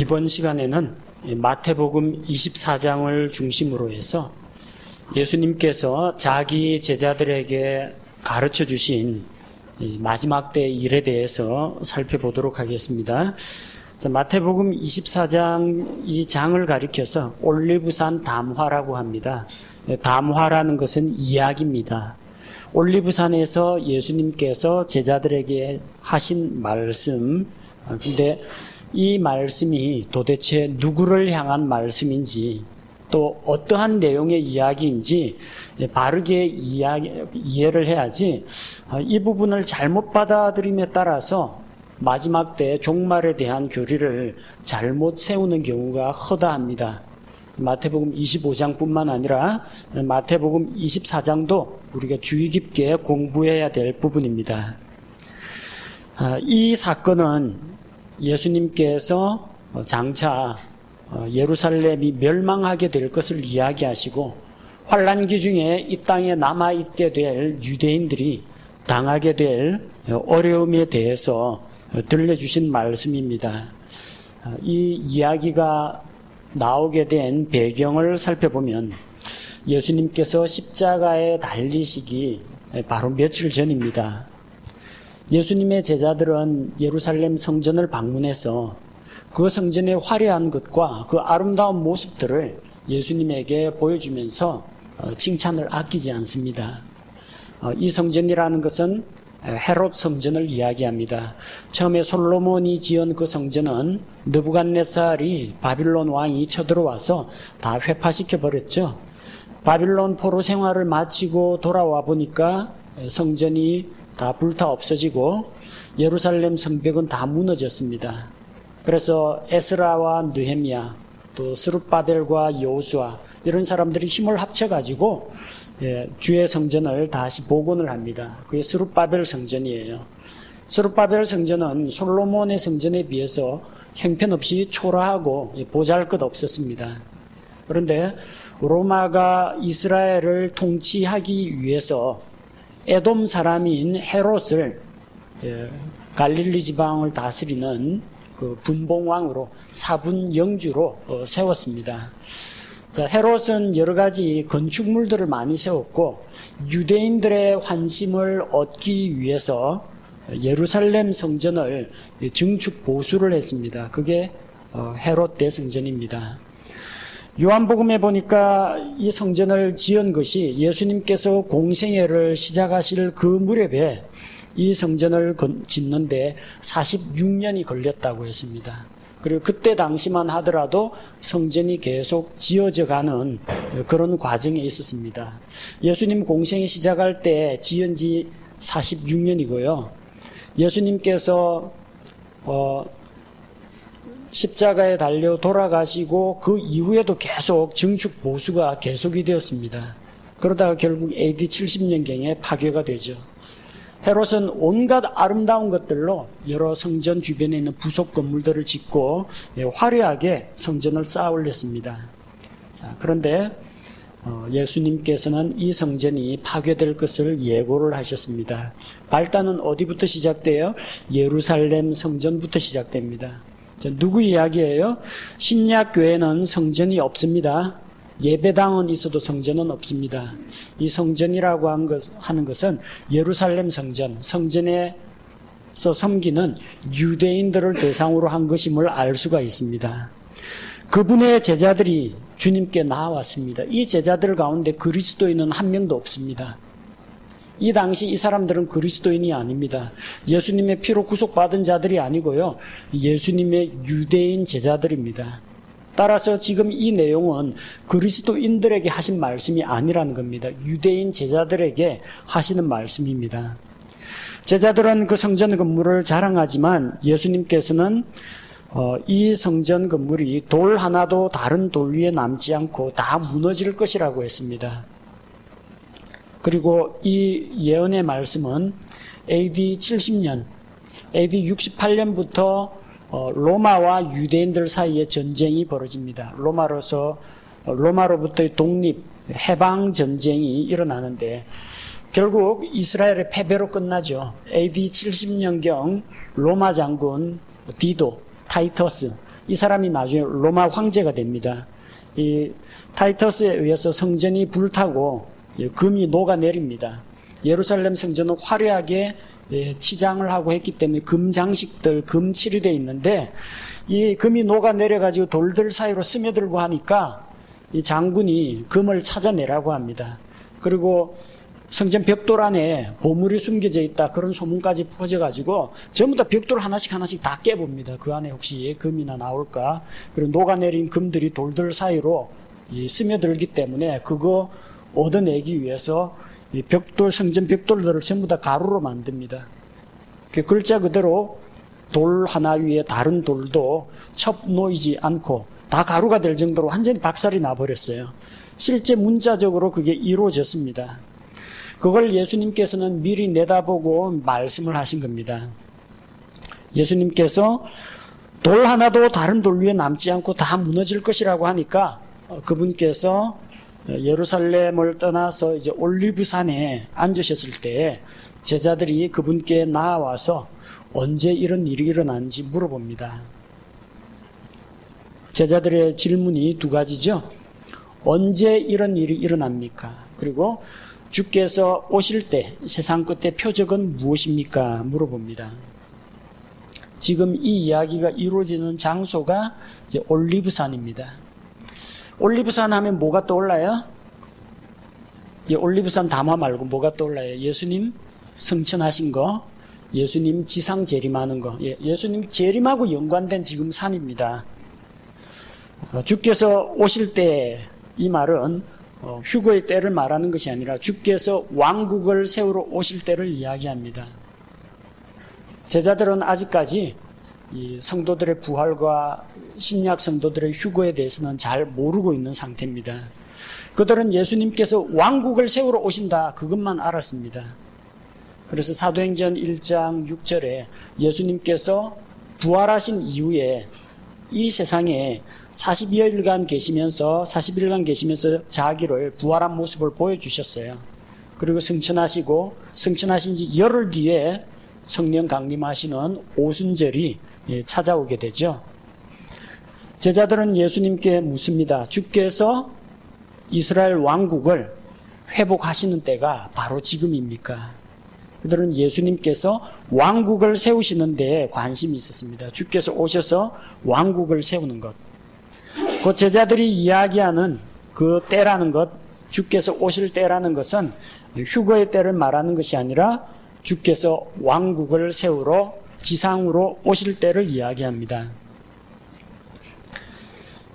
이번 시간에는 마태복음 24장을 중심으로 해서 예수님께서 자기 제자들에게 가르쳐 주신 마지막 때 일에 대해서 살펴보도록 하겠습니다. 자, 마태복음 24장 이 장을 가리켜서 올리브산 담화라고 합니다. 담화라는 것은 이야기입니다. 올리브산에서 예수님께서 제자들에게 하신 말씀, 근데 이 말씀이 도대체 누구를 향한 말씀인지 또 어떠한 내용의 이야기인지 바르게 이해를 해야지 이 부분을 잘못 받아들임에 따라서 마지막 때 종말에 대한 교리를 잘못 세우는 경우가 허다합니다. 마태복음 25장뿐만 아니라 마태복음 24장도 우리가 주의 깊게 공부해야 될 부분입니다. 이 사건은 예수님께서 장차 예루살렘이 멸망하게 될 것을 이야기하시고 환란기 중에 이 땅에 남아있게 될 유대인들이 당하게 될 어려움에 대해서 들려주신 말씀입니다. 이 이야기가 나오게 된 배경을 살펴보면 예수님께서 십자가에 달리시기 바로 며칠 전입니다. 예수님의 제자들은 예루살렘 성전을 방문해서 그 성전의 화려한 것과 그 아름다운 모습들을 예수님에게 보여주면서 칭찬을 아끼지 않습니다. 이 성전이라는 것은 헤롯 성전을 이야기합니다. 처음에 솔로몬이 지은 그 성전은 느부갓네살이 바빌론 왕이 쳐들어와서 다 회파시켜 버렸죠. 바빌론 포로 생활을 마치고 돌아와 보니까 성전이 다 불타 없어지고 예루살렘 성벽은 다 무너졌습니다. 그래서 에스라와 느헤미야 또 스룹바벨과 여호수아 이런 사람들이 힘을 합쳐가지고 주의 성전을 다시 복원을 합니다. 그게 스룹바벨 성전이에요. 스룹바벨 성전은 솔로몬의 성전에 비해서 형편없이 초라하고 보잘것없었습니다. 그런데 로마가 이스라엘을 통치하기 위해서 에돔 사람인 헤롯을 갈릴리 지방을 다스리는 그 분봉왕으로 사분 영주로 세웠습니다. 자, 헤롯은 여러 가지 건축물들을 많이 세웠고 유대인들의 환심을 얻기 위해서 예루살렘 성전을 증축 보수를 했습니다. 그게 헤롯 대성전입니다. 요한복음에 보니까 이 성전을 지은 것이 예수님께서 공생애를 시작하실 그 무렵에 이 성전을 짓는데 46년이 걸렸다고 했습니다. 그리고 그때 당시만 하더라도 성전이 계속 지어져 가는 그런 과정에 있었습니다. 예수님 공생애 시작할 때 지은 지 46년이고요. 예수님께서 십자가에 달려 돌아가시고 그 이후에도 계속 증축 보수가 계속이 되었습니다. 그러다가 결국 AD 70년경에 파괴가 되죠. 헤롯은 온갖 아름다운 것들로 여러 성전 주변에 있는 부속 건물들을 짓고 화려하게 성전을 쌓아 올렸습니다. 자, 그런데 예수님께서는 이 성전이 파괴될 것을 예고를 하셨습니다. 발단은 어디부터 시작돼요? 예루살렘 성전부터 시작됩니다. 자, 누구 이야기예요? 신약 교회는 성전이 없습니다. 예배당은 있어도 성전은 없습니다. 이 성전이라고 하는 것은 예루살렘 성전, 성전에서 섬기는 유대인들을 대상으로 한 것임을 알 수가 있습니다. 그분의 제자들이 주님께 나왔습니다. 이 제자들 가운데 그리스도인은 한 명도 없습니다. 이 당시 이 사람들은 그리스도인이 아닙니다. 예수님의 피로 구속받은 자들이 아니고요. 예수님의 유대인 제자들입니다. 따라서 지금 이 내용은 그리스도인들에게 하신 말씀이 아니라는 겁니다. 유대인 제자들에게 하시는 말씀입니다. 제자들은 그 성전 건물을 자랑하지만 예수님께서는 이 성전 건물이 돌 하나도 다른 돌 위에 남지 않고 다 무너질 것이라고 했습니다. 그리고 이 예언의 말씀은 AD 70년, AD 68년부터 로마와 유대인들 사이에 전쟁이 벌어집니다. 로마로부터의 독립, 해방 전쟁이 일어나는데 결국 이스라엘의 패배로 끝나죠. AD 70년경 로마 장군 디도, 타이터스 이 사람이 나중에 로마 황제가 됩니다. 이 타이터스에 의해서 성전이 불타고 금이 녹아내립니다. 예루살렘 성전은 화려하게 치장을 하고 했기 때문에 금 장식들, 금 칠이 있는데 이 금이 녹아내려가지고 돌들 사이로 스며들고 하니까 이 장군이 금을 찾아내라고 합니다. 그리고 성전 벽돌 안에 보물이 숨겨져 있다, 그런 소문까지 퍼져가지고 전부 다 벽돌 하나씩 다 깨봅니다. 그 안에 혹시 금이나 나올까. 그리고 녹아내린 금들이 돌들 사이로 스며들기 때문에 그거 얻어내기 위해서 이 벽돌, 성전 벽돌들을 전부 다 가루로 만듭니다. 그 글자 그대로 돌 하나 위에 다른 돌도 첩 놓이지 않고 다 가루가 될 정도로 완전히 박살이 나버렸어요. 실제 문자적으로 그게 이루어졌습니다. 그걸 예수님께서는 미리 내다보고 말씀을 하신 겁니다. 예수님께서 돌 하나도 다른 돌 위에 남지 않고 다 무너질 것이라고 하니까 그분께서 예루살렘을 떠나서 이제 올리브산에 앉으셨을 때 제자들이 그분께 나와서 언제 이런 일이 일어난지 물어봅니다. 제자들의 질문이 두 가지죠. 언제 이런 일이 일어납니까? 그리고 주께서 오실 때 세상 끝의 표적은 무엇입니까? 물어봅니다. 지금 이 이야기가 이루어지는 장소가 이제 올리브산입니다. 올리브산 하면 뭐가 떠올라요? 이 올리브산 담화 말고 뭐가 떠올라요? 예수님 승천하신 거, 예수님 지상 재림하는 거, 예수님 재림하고 연관된 지금 산입니다. 주께서 오실 때, 이 말은 휴거의 때를 말하는 것이 아니라 주께서 왕국을 세우러 오실 때를 이야기합니다. 제자들은 아직까지 이 성도들의 부활과 신약 성도들의 휴거에 대해서는 잘 모르고 있는 상태입니다. 그들은 예수님께서 왕국을 세우러 오신다, 그것만 알았습니다. 그래서 사도행전 1장 6절에 예수님께서 부활하신 이후에 이 세상에 40여일간 계시면서 자기를 부활한 모습을 보여주셨어요. 그리고 승천하신 지 열흘 뒤에 성령 강림하시는 오순절이 찾아오게 되죠. 제자들은 예수님께 묻습니다. 주께서 이스라엘 왕국을 회복하시는 때가 바로 지금입니까? 그들은 예수님께서 왕국을 세우시는 데에 관심이 있었습니다. 주께서 오셔서 왕국을 세우는 것. 그 제자들이 이야기하는 그 때라는 것, 주께서 오실 때라는 것은 휴거의 때를 말하는 것이 아니라 주께서 왕국을 세우러 지상으로 오실 때를 이야기합니다.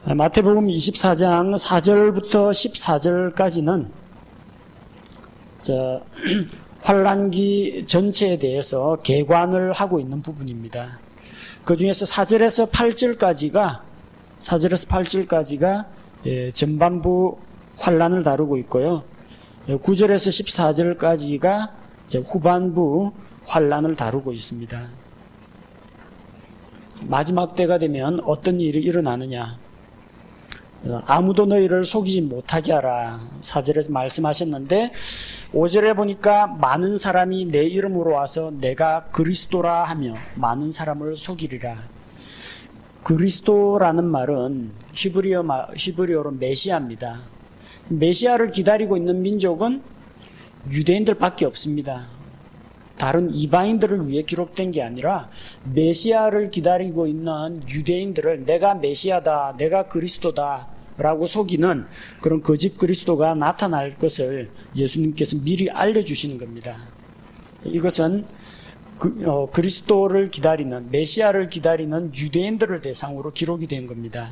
마태복음 24장 4절부터 14절까지는 환란기 전체에 대해서 개관을 하고 있는 부분입니다. 그 중에서 4절에서 8절까지가 전반부 환란을 다루고 있고요. 9절에서 14절까지가 후반부 환란을 다루고 있습니다. 마지막 때가 되면 어떤 일이 일어나느냐? 아무도 너희를 속이지 못하게 하라. 4절에서 말씀하셨는데 5절에 보니까 많은 사람이 내 이름으로 와서 내가 그리스도라 하며 많은 사람을 속이리라. 그리스도라는 말은 히브리어로 메시아입니다. 메시아를 기다리고 있는 민족은 유대인들밖에 없습니다. 다른 이방인들을 위해 기록된 게 아니라 메시아를 기다리고 있는 유대인들을 내가 메시아다, 내가 그리스도다 라고 속이는 그런 거짓 그리스도가 나타날 것을 예수님께서 미리 알려주시는 겁니다. 이것은 그리스도를 기다리는, 메시아를 기다리는 유대인들을 대상으로 기록이 된 겁니다.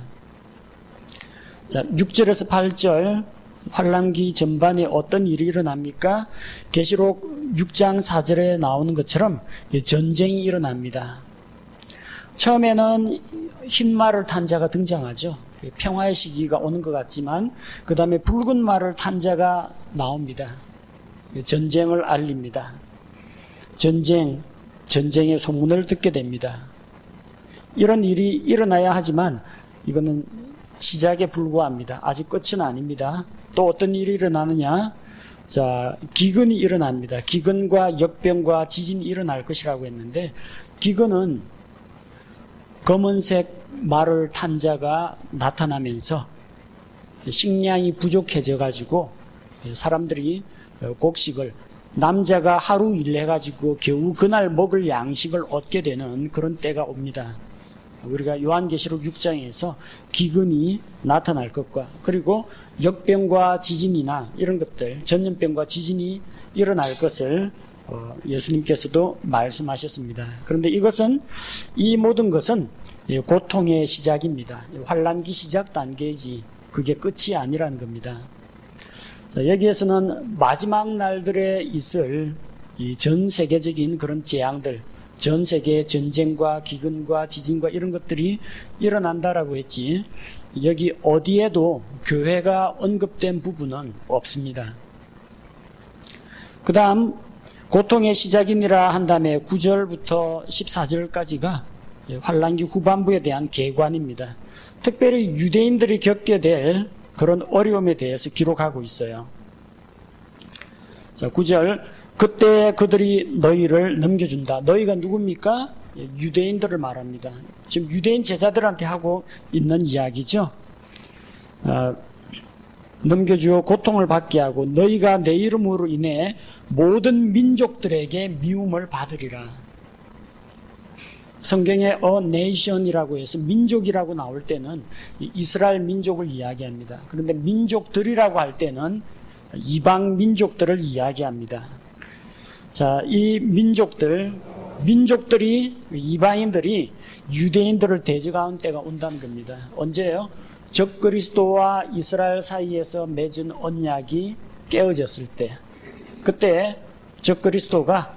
자, 6절에서 8절 환란기 전반에 어떤 일이 일어납니까? 계시록 6장 4절에 나오는 것처럼 전쟁이 일어납니다. 처음에는 흰 말을 탄 자가 등장하죠. 평화의 시기가 오는 것 같지만 그 다음에 붉은 말을 탄 자가 나옵니다. 전쟁을 알립니다. 전쟁의 소문을 듣게 됩니다. 이런 일이 일어나야 하지만 이거는 시작에 불과합니다. 아직 끝은 아닙니다. 또 어떤 일이 일어나느냐? 자, 기근이 일어납니다. 기근과 역병과 지진이 일어날 것이라고 했는데 기근은 검은색 말을 탄 자가 나타나면서 식량이 부족해져 가지고 사람들이 곡식을, 남자가 하루 일해가지고 겨우 그날 먹을 양식을 얻게 되는 그런 때가 옵니다. 우리가 요한계시록 6장에서 기근이 나타날 것과, 그리고 역병과 지진이나 이런 것들, 전염병과 지진이 일어날 것을 예수님께서도 말씀하셨습니다. 그런데 이 모든 것은 고통의 시작입니다. 환난기 시작 단계이지 그게 끝이 아니라는 겁니다. 자, 여기에서는 마지막 날들에 있을 이 전 세계적인 그런 재앙들, 전 세계 전쟁과 기근과 지진과 이런 것들이 일어난다라고 했지, 여기 어디에도 교회가 언급된 부분은 없습니다. 그 다음 고통의 시작이니라 한 다음에 9절부터 14절까지가 환난기 후반부에 대한 계관입니다. 특별히 유대인들이 겪게 될 그런 어려움에 대해서 기록하고 있어요. 자, 9절, 그때 그들이 너희를 넘겨준다. 너희가 누굽니까? 유대인들을 말합니다. 지금 유대인 제자들한테 하고 있는 이야기죠. 넘겨주어 고통을 받게 하고 너희가 내 이름으로 인해 모든 민족들에게 미움을 받으리라. 성경에 a nation이라고 해서 민족이라고 나올 때는 이스라엘 민족을 이야기합니다. 그런데 민족들이라고 할 때는 이방 민족들을 이야기합니다. 자, 이 민족들이, 이방인들이 유대인들을 대적하는 때가 온다는 겁니다. 언제요? 적그리스도와 이스라엘 사이에서 맺은 언약이 깨어졌을 때, 그때 적그리스도가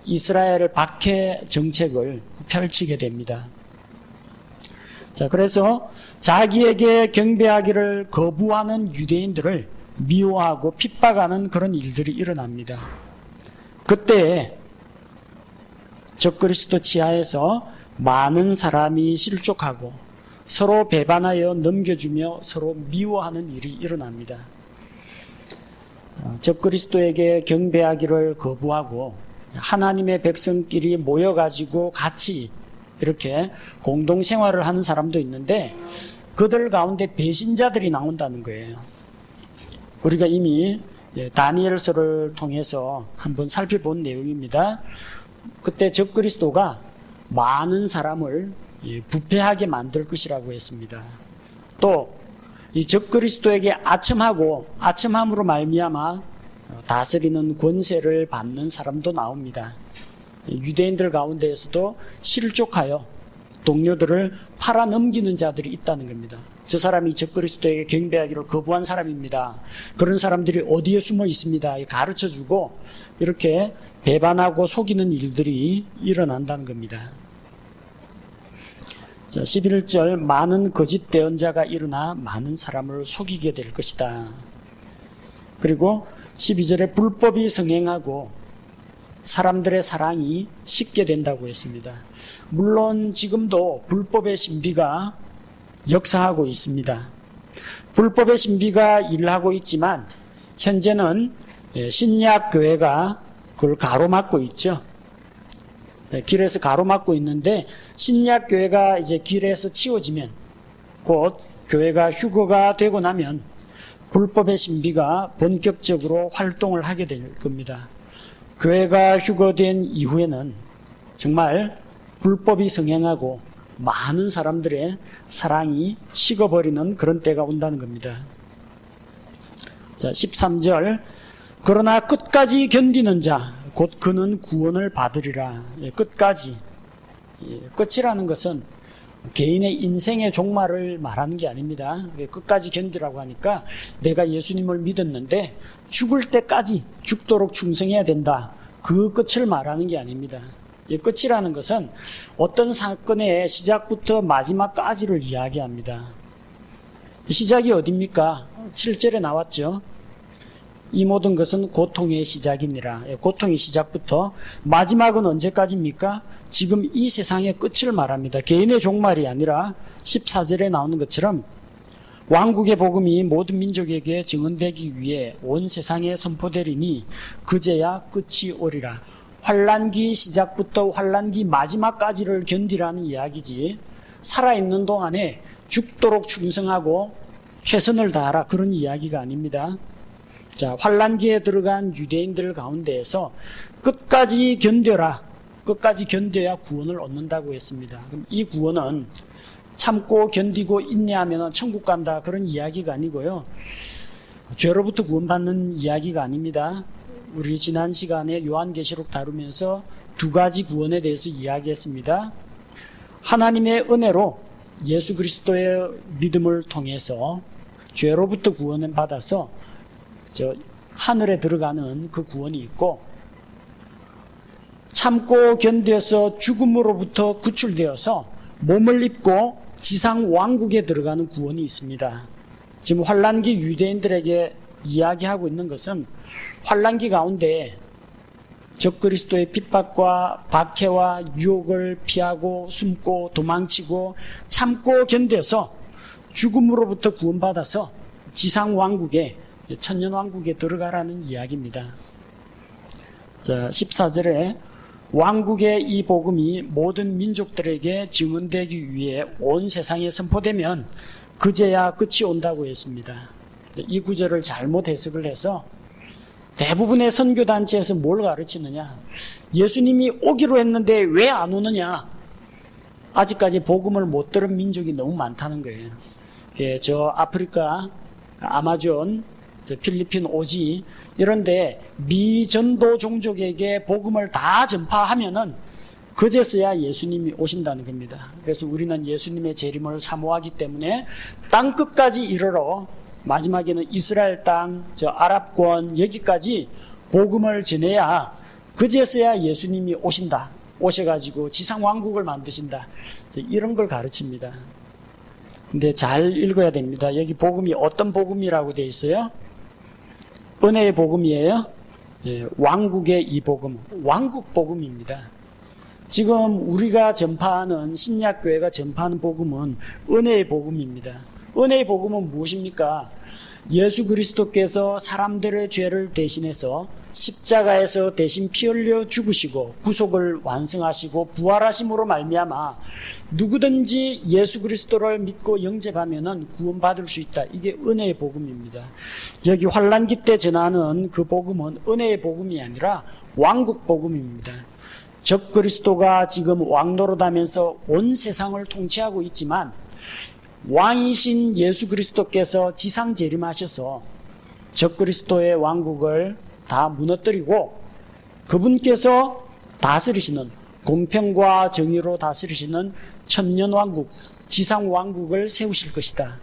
이스라엘 박해 정책을 펼치게 됩니다. 자, 그래서 자기에게 경배하기를 거부하는 유대인들을 미워하고 핍박하는 그런 일들이 일어납니다. 그때 적그리스도 치하에서 많은 사람이 실족하고 서로 배반하여 넘겨주며 서로 미워하는 일이 일어납니다. 적그리스도에게 경배하기를 거부하고 하나님의 백성끼리 모여가지고 같이 이렇게 공동생활을 하는 사람도 있는데 그들 가운데 배신자들이 나온다는 거예요. 우리가 이미 다니엘서를 통해서 한번 살펴본 내용입니다. 그때 적그리스도가 많은 사람을 부패하게 만들 것이라고 했습니다. 또 이 적그리스도에게 아첨함으로 말미암아 다스리는 권세를 받는 사람도 나옵니다. 유대인들 가운데에서도 실족하여 동료들을 팔아넘기는 자들이 있다는 겁니다. 저 사람이 적그리스도에게 경배하기를 거부한 사람입니다. 그런 사람들이 어디에 숨어 있습니다. 가르쳐주고 이렇게 배반하고 속이는 일들이 일어난다는 겁니다. 자, 11절, 많은 거짓 대언자가 일어나 많은 사람을 속이게 될 것이다. 그리고 12절에 불법이 성행하고 사람들의 사랑이 식게 된다고 했습니다. 물론 지금도 불법의 신비가 역사하고 있습니다. 불법의 신비가 일하고 있지만 현재는 신약 교회가 그걸 가로막고 있죠. 길에서 가로막고 있는데 신약 교회가 이제 길에서 치워지면, 곧 교회가 휴거가 되고 나면 불법의 신비가 본격적으로 활동을 하게 될 겁니다. 교회가 휴거된 이후에는 정말 불법이 성행하고 많은 사람들의 사랑이 식어버리는 그런 때가 온다는 겁니다. 자, 13절, 그러나 끝까지 견디는 자 곧 그는 구원을 받으리라. 끝까지. 끝이라는 것은 개인의 인생의 종말을 말하는 게 아닙니다. 끝까지 견디라고 하니까 내가 예수님을 믿었는데 죽을 때까지 죽도록 충성해야 된다. 그 끝을 말하는 게 아닙니다. 끝이라는 것은 어떤 사건의 시작부터 마지막까지를 이야기합니다. 시작이 어디입니까? 7절에 나왔죠. 이 모든 것은 고통의 시작이니라. 고통의 시작부터 마지막은 언제까지입니까? 지금 이 세상의 끝을 말합니다. 개인의 종말이 아니라 14절에 나오는 것처럼 왕국의 복음이 모든 민족에게 증언되기 위해 온 세상에 선포되리니 그제야 끝이 오리라. 환난기 시작부터 환난기 마지막까지를 견디라는 이야기지, 살아있는 동안에 죽도록 충성하고 최선을 다하라, 그런 이야기가 아닙니다. 자, 환란기에 들어간 유대인들 가운데에서 끝까지 견뎌라, 끝까지 견뎌야 구원을 얻는다고 했습니다. 그럼 이 구원은 참고 견디고 인내하면 천국 간다, 그런 이야기가 아니고요, 죄로부터 구원받는 이야기가 아닙니다. 우리 지난 시간에 요한계시록 다루면서 두 가지 구원에 대해서 이야기했습니다. 하나님의 은혜로 예수 그리스도의 믿음을 통해서 죄로부터 구원을 받아서 하늘에 들어가는 그 구원이 있고, 참고 견뎌서 죽음으로부터 구출되어서 몸을 입고 지상 왕국에 들어가는 구원이 있습니다. 지금 환란기 유대인들에게 이야기하고 있는 것은 환란기 가운데 적그리스도의 핍박과 박해와 유혹을 피하고 숨고 도망치고 참고 견뎌서 죽음으로부터 구원받아서 지상 왕국에, 천년 왕국에 들어가라는 이야기입니다. 자, 14절에 왕국의 이 복음이 모든 민족들에게 증언되기 위해 온 세상에 선포되면 그제야 끝이 온다고 했습니다. 이 구절을 잘못 해석을 해서 대부분의 선교단체에서 뭘 가르치느냐, 예수님이 오기로 했는데 왜 안 오느냐, 아직까지 복음을 못 들은 민족이 너무 많다는 거예요. 저 아프리카, 아마존, 필리핀 오지, 이런데 미전도 종족에게 복음을 다 전파하면은 그제서야 예수님이 오신다는 겁니다. 그래서 우리는 예수님의 재림을 사모하기 때문에 땅 끝까지 이르러 마지막에는 이스라엘 땅, 아랍권 여기까지 복음을 전해야 그제서야 예수님이 오신다, 오셔가지고 지상왕국을 만드신다, 이런 걸 가르칩니다. 근데 잘 읽어야 됩니다. 여기 복음이 어떤 복음이라고 되어 있어요? 은혜의 복음이에요. 왕국의 이 복음, 왕국 복음입니다. 지금 우리가 전파하는, 신약교회가 전파하는 복음은 은혜의 복음입니다. 은혜의 복음은 무엇입니까? 예수 그리스도께서 사람들의 죄를 대신해서 십자가에서 대신 피 흘려 죽으시고 구속을 완성하시고 부활하심으로 말미암아 누구든지 예수 그리스도를 믿고 영접하면은 구원받을 수 있다. 이게 은혜의 복음입니다. 여기 환란기 때 전하는 그 복음은 은혜의 복음이 아니라 왕국 복음입니다. 적 그리스도가 지금 왕노릇하면서 온 세상을 통치하고 있지만 왕이신 예수 그리스도께서 지상 재림하셔서 적 그리스도의 왕국을 다 무너뜨리고 그분께서 다스리시는, 공평과 정의로 다스리시는 천년 왕국, 지상 왕국을 세우실 것이다.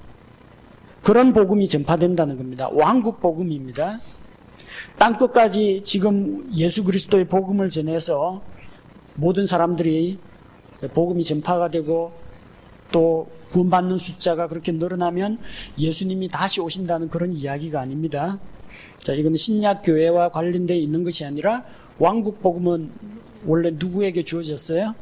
그런 복음이 전파된다는 겁니다. 왕국 복음입니다. 땅끝까지 지금 예수 그리스도의 복음을 전해서 모든 사람들이 복음이 전파가 되고 또 구원받는 숫자가 그렇게 늘어나면 예수님이 다시 오신다는 그런 이야기가 아닙니다. 자, 이거는 신약교회와 관련되어 있는 것이 아니라 왕국 복음은 원래 누구에게 주어졌어요?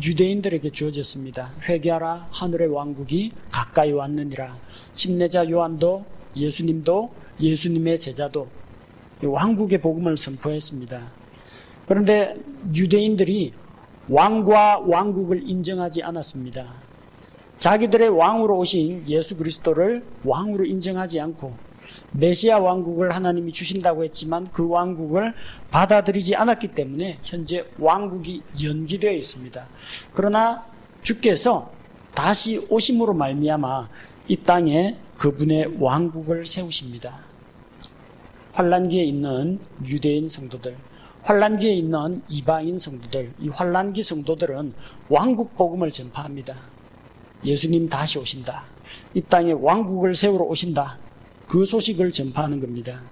유대인들에게 주어졌습니다. 회개하라, 하늘의 왕국이 가까이 왔느니라. 침례자 요한도, 예수님도, 예수님의 제자도 왕국의 복음을 선포했습니다. 그런데 유대인들이 왕과 왕국을 인정하지 않았습니다. 자기들의 왕으로 오신 예수 그리스도를 왕으로 인정하지 않고 메시아 왕국을 하나님이 주신다고 했지만 그 왕국을 받아들이지 않았기 때문에 현재 왕국이 연기되어 있습니다. 그러나 주께서 다시 오심으로 말미암아 이 땅에 그분의 왕국을 세우십니다. 환란기에 있는 유대인 성도들, 환란기에 있는 이방인 성도들, 이 환란기 성도들은 왕국 복음을 전파합니다. 예수님 다시 오신다, 이 땅에 왕국을 세우러 오신다, 그 소식을 전파하는 겁니다.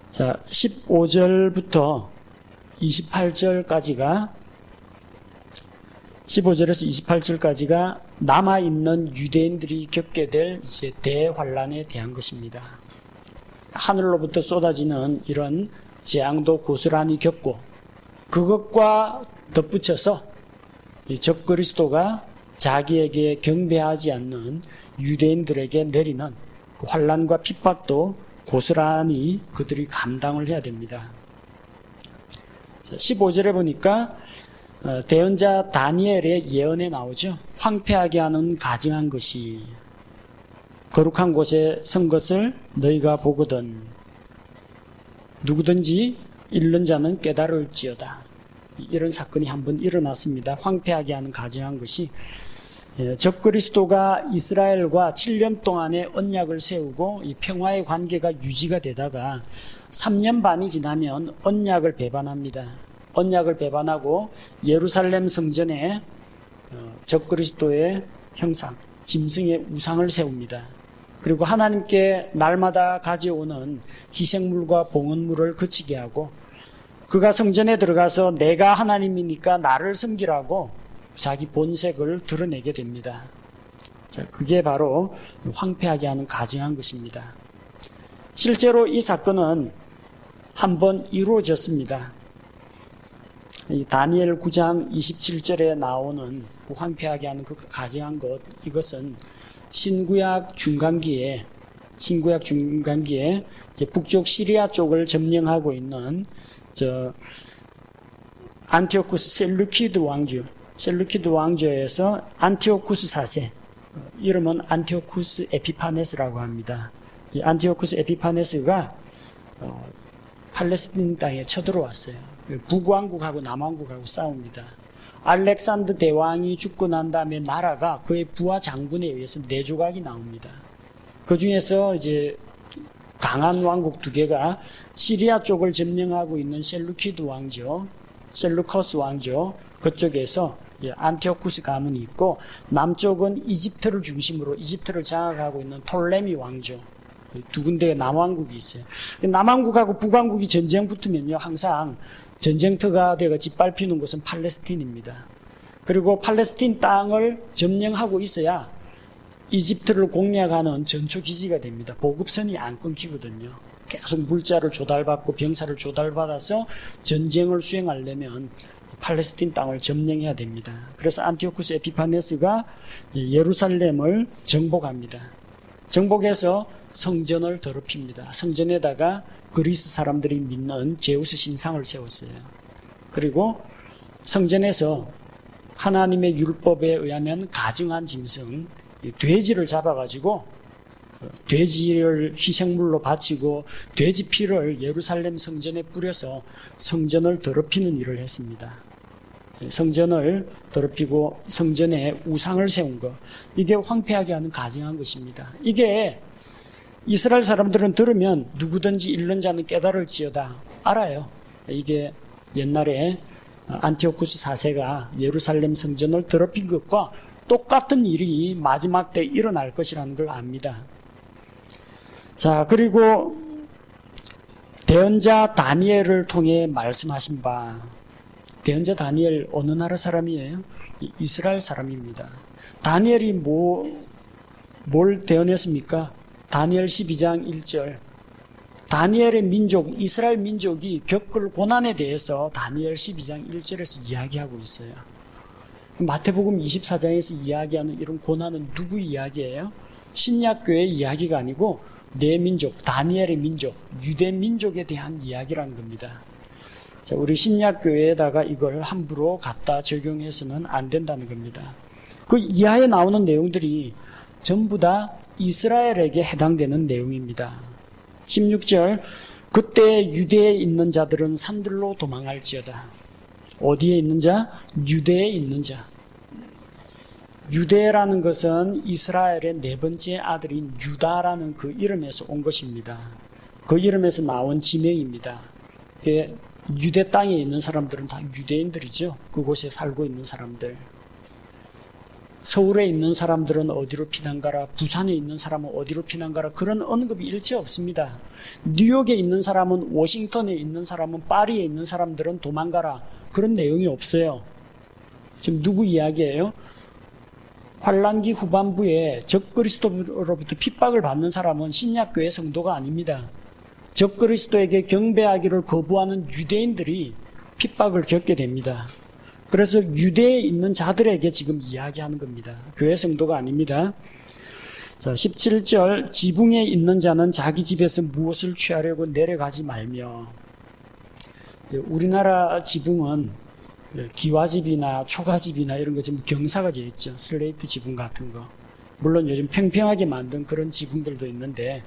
자, 15절부터 28절까지가 15절에서 28절까지가 남아있는 유대인들이 겪게 될 이제 대환란에 대한 것입니다. 하늘로부터 쏟아지는 이런 재앙도 고스란히 겪고 그것과 덧붙여서 이 적그리스도가 자기에게 경배하지 않는 유대인들에게 내리는 그 환난과 핍박도 고스란히 그들이 감당을 해야 됩니다. 15절에 보니까 대언자 다니엘의 예언에 나오죠. 황폐하게 하는 가증한 것이 거룩한 곳에 선 것을 너희가 보거든 누구든지 읽는 자는 깨달을지어다. 이런 사건이 한번 일어났습니다. 황폐하게 하는 가증한 것이 적그리스도가 이스라엘과 7년 동안의 언약을 세우고 이 평화의 관계가 유지가 되다가 3년 반이 지나면 언약을 배반합니다. 언약을 배반하고 예루살렘 성전에 적그리스도의 형상, 짐승의 우상을 세웁니다. 그리고 하나님께 날마다 가져오는 희생물과 봉헌물을 그치게 하고 그가 성전에 들어가서 내가 하나님이니까 나를 섬기라고 자기 본색을 드러내게 됩니다. 자, 그게 바로 황폐하게 하는 가증한 것입니다. 실제로 이 사건은 한번 이루어졌습니다. 이 다니엘 9장 27절에 나오는 그 황폐하게 하는 그 가증한 것, 이것은 신구약 중간기에 이제 북쪽 시리아 쪽을 점령하고 있는 안티오쿠스 셀루키드 왕조에서 안티오쿠스 4세, 이름은 안티오쿠스 에피파네스라고 합니다. 이 안티오쿠스 에피파네스가 팔레스틴 땅에 쳐들어왔어요. 북왕국하고 남왕국하고 싸웁니다. 알렉산더 대왕이 죽고 난 다음에 나라가 그의 부하 장군에 의해서 네 조각이 나옵니다. 그 중에서 이제 강한 왕국 두 개가 시리아 쪽을 점령하고 있는 셀루키드 왕조, 셀루커스 왕조, 그쪽에서 안티오쿠스 가문이 있고, 남쪽은 이집트를 중심으로 이집트를 장악하고 있는 톨레미 왕조, 두 군데의 남왕국이 있어요. 남왕국하고 북왕국이 전쟁 붙으면요, 항상 전쟁터가 되어 짓밟히는 곳은 팔레스틴입니다. 그리고 팔레스틴 땅을 점령하고 있어야 이집트를 공략하는 전초기지가 됩니다. 보급선이 안 끊기거든요. 계속 물자를 조달받고 병사를 조달받아서 전쟁을 수행하려면 팔레스틴 땅을 점령해야 됩니다. 그래서 안티오쿠스 에피파네스가 예루살렘을 정복합니다. 정복해서 성전을 더럽힙니다. 성전에다가 그리스 사람들이 믿는 제우스 신상을 세웠어요. 그리고 성전에서 하나님의 율법에 의하면 가증한 짐승, 돼지를 잡아가지고 돼지를 희생물로 바치고 돼지 피를 예루살렘 성전에 뿌려서 성전을 더럽히는 일을 했습니다. 성전을 더럽히고 성전에 우상을 세운 것, 이게 황폐하게 하는 가증한 것입니다. 이게 이스라엘 사람들은 들으면 누구든지 읽는 자는 깨달을지어다 알아요. 이게 옛날에 안티오쿠스 4세가 예루살렘 성전을 더럽힌 것과 똑같은 일이 마지막 때 일어날 것이라는 걸 압니다. 자, 그리고 대언자 다니엘을 통해 말씀하신 바, 대언자 다니엘 어느 나라 사람이에요? 이스라엘 사람입니다. 다니엘이 뭘 대언했습니까? 다니엘 12장 1절. 다니엘의 민족, 이스라엘 민족이 겪을 고난에 대해서 다니엘 12장 1절에서 이야기하고 있어요. 마태복음 24장에서 이야기하는 이런 고난은 누구 이야기예요? 신약교회의 이야기가 아니고 내 민족, 다니엘의 민족, 유대 민족에 대한 이야기라는 겁니다. 자, 우리 신약교회에다가 이걸 함부로 갖다 적용해서는 안 된다는 겁니다. 그 이하에 나오는 내용들이 전부 다 이스라엘에게 해당되는 내용입니다. 16절, 그때 유대에 있는 자들은 산들로 도망할지어다. 어디에 있는 자? 유대에 있는 자. 유대라는 것은 이스라엘의 네 번째 아들인 유다라는 그 이름에서 온 것입니다. 그 이름에서 나온 지명입니다. 유대 땅에 있는 사람들은 다 유대인들이죠. 그곳에 살고 있는 사람들. 서울에 있는 사람들은 어디로 피난가라, 부산에 있는 사람은 어디로 피난가라, 그런 언급이 일체 없습니다. 뉴욕에 있는 사람은, 워싱턴에 있는 사람은, 파리에 있는 사람들은 도망가라, 그런 내용이 없어요. 지금 누구 이야기예요? 환란기 후반부에 적그리스도로부터 핍박을 받는 사람은 신약교회 성도가 아닙니다. 적그리스도에게 경배하기를 거부하는 유대인들이 핍박을 겪게 됩니다. 그래서 유대에 있는 자들에게 지금 이야기하는 겁니다. 교회 성도가 아닙니다. 자, 17절, 지붕에 있는 자는 자기 집에서 무엇을 취하려고 내려가지 말며. 우리나라 지붕은 기와집이나 초가집이나 이런 거 지금 경사가 져 있죠. 슬레이트 지붕 같은 거. 물론 요즘 평평하게 만든 그런 지붕들도 있는데